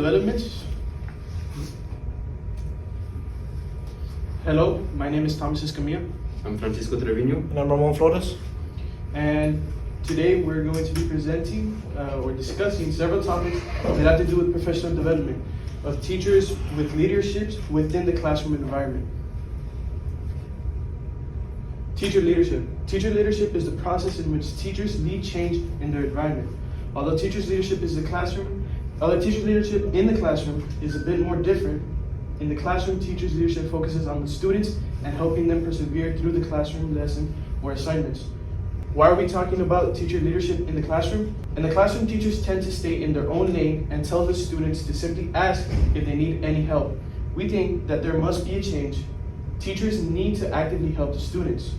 development. Hello, my name is Thomas Escamilla. I'm Francisco Treviño. And I'm Ramon Flores. And today we're going to be presenting or discussing several topics that have to do with professional development of teachers with leaderships within the classroom environment. Teacher leadership. Teacher leadership is the process in which teachers lead change in their environment. Although teachers leadership in the classroom is a bit more different. In the classroom, teachers leadership focuses on the students and helping them persevere through the classroom lesson or assignments. Why are we talking about teacher leadership in the classroom? In the classroom, teachers tend to stay in their own lane and tell the students to simply ask if they need any help. We think that there must be a change. Teachers need to actively help the students.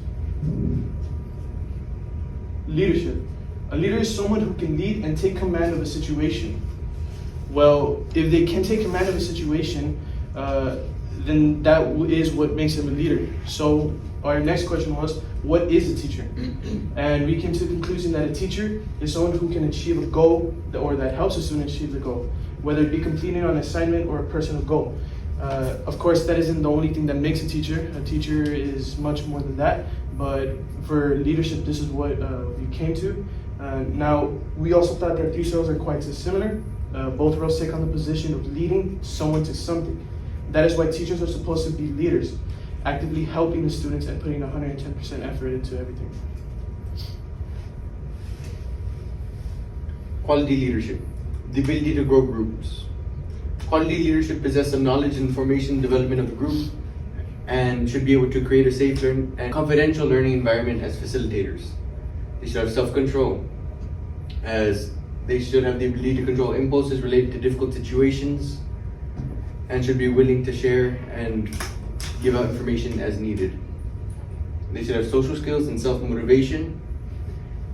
Leadership. A leader is someone who can lead and take command of a situation. Well, if they can take command of a situation, then that is what makes them a leader. So our next question was, what is a teacher? And we came to the conclusion that a teacher is someone who can achieve a goal or that helps a student achieve the goal, whether it be completing an assignment or a personal goal. Of course, that isn't the only thing that makes a teacher. A teacher is much more than that, but for leadership, this is what we came to. Now, we also thought that these roles are quite similar. Both roles take on the position of leading someone to something. That is why teachers are supposed to be leaders, actively helping the students and putting 110% effort into everything. Quality leadership. The ability to grow groups. Quality leadership possesses the knowledge and information development of a group and should be able to create a safe and confidential learning environment as facilitators. They should have self-control, as they should have the ability to control impulses related to difficult situations and should be willing to share and give out information as needed. They should have social skills and self-motivation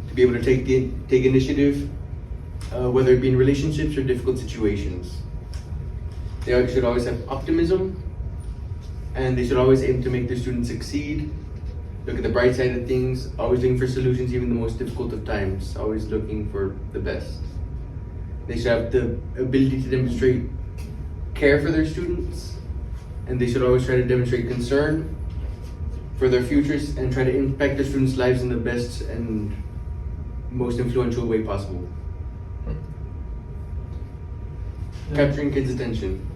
to be able to take initiative, whether it be in relationships or difficult situations. They should always have optimism, and they should always aim to make their students succeed, look at the bright side of things, always looking for solutions even in the most difficult of times, always looking for the best. They should have the ability to demonstrate care for their students, and they should always try to demonstrate concern for their futures and try to impact their students' lives in the best and most influential way possible. Capturing kids' attention.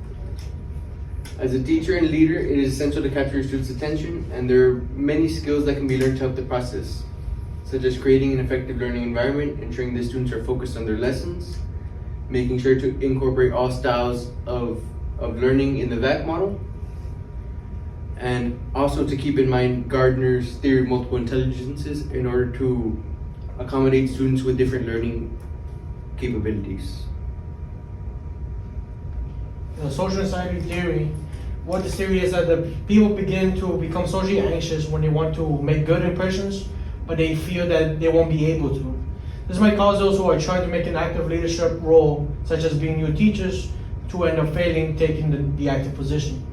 As a teacher and leader, it is essential to capture your students' attention, and there are many skills that can be learned to help the process, such as creating an effective learning environment, ensuring the students are focused on their lessons, making sure to incorporate all styles of learning in the VAC model, and also to keep in mind Gardner's theory of multiple intelligences in order to accommodate students with different learning capabilities. The social anxiety theory, what this theory is that the people begin to become socially anxious when they want to make good impressions, but they feel that they won't be able to. This might cause those who are trying to make an active leadership role, such as being new teachers, to end up failing taking the active position.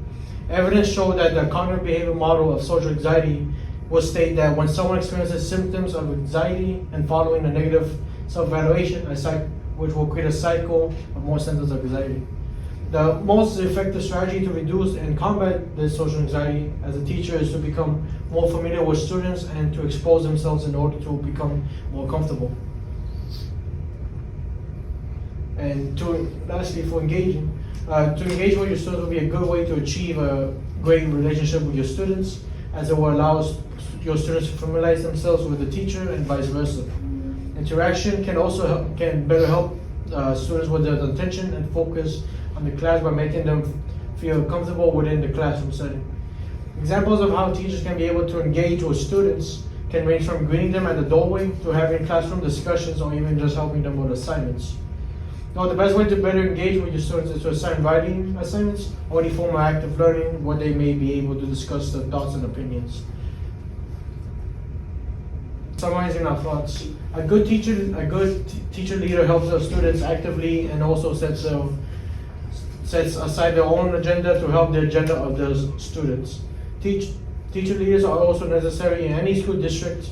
Evidence showed that the cognitive behavior model of social anxiety will state that when someone experiences symptoms of anxiety and following a negative self-evaluation, which will create a cycle of more symptoms of anxiety. The most effective strategy to reduce and combat this social anxiety as a teacher is to become more familiar with students and to expose themselves in order to become more comfortable. And lastly, for engaging, to engage with your students will be a good way to achieve a great relationship with your students, as it will allow your students to familiarize themselves with the teacher and vice versa. Interaction can better help students with their attention and focus on the class by making them feel comfortable within the classroom setting. Examples of how teachers can be able to engage with students can range from greeting them at the doorway to having classroom discussions or even just helping them with assignments. Now, the best way to better engage with your students is to assign writing assignments or any form of active learning where they may be able to discuss their thoughts and opinions. Summarizing our thoughts, a good teacher leader helps their students actively and also sets aside their own agenda to help the agenda of the students. Teacher leaders are also necessary in any school district.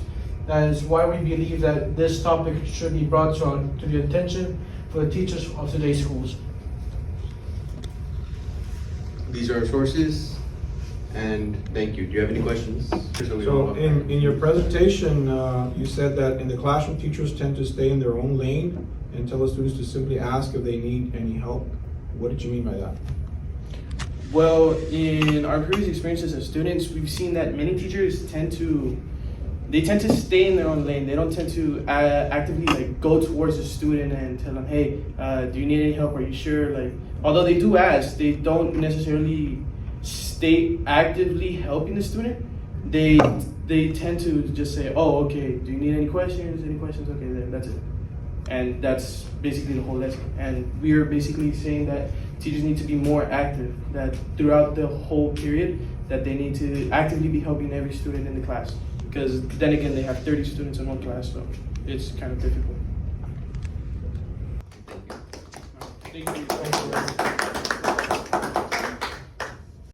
That is why we believe that this topic should be brought to the attention for the teachers of today's schools. These are our sources, and thank you. Do you have any questions? So in your presentation, you said that in the classroom, teachers tend to stay in their own lane and tell the students to simply ask if they need any help. What did you mean by that? Well, in our previous experiences as students, we've seen that many teachers tend to stay in their own lane. They don't tend to actively like go towards the student and tell them, hey, do you need any help? Are you sure? Like, although they do ask, they don't necessarily stay actively helping the student. They tend to just say, oh, okay, do you need any questions? Any questions? Okay, then that's it. And that's basically the whole lesson. And we are basically saying that teachers need to be more active, that throughout the whole period, that they need to actively be helping every student in the class. Because then again, they have 30 students in one class, so it's kind of difficult. Thank you.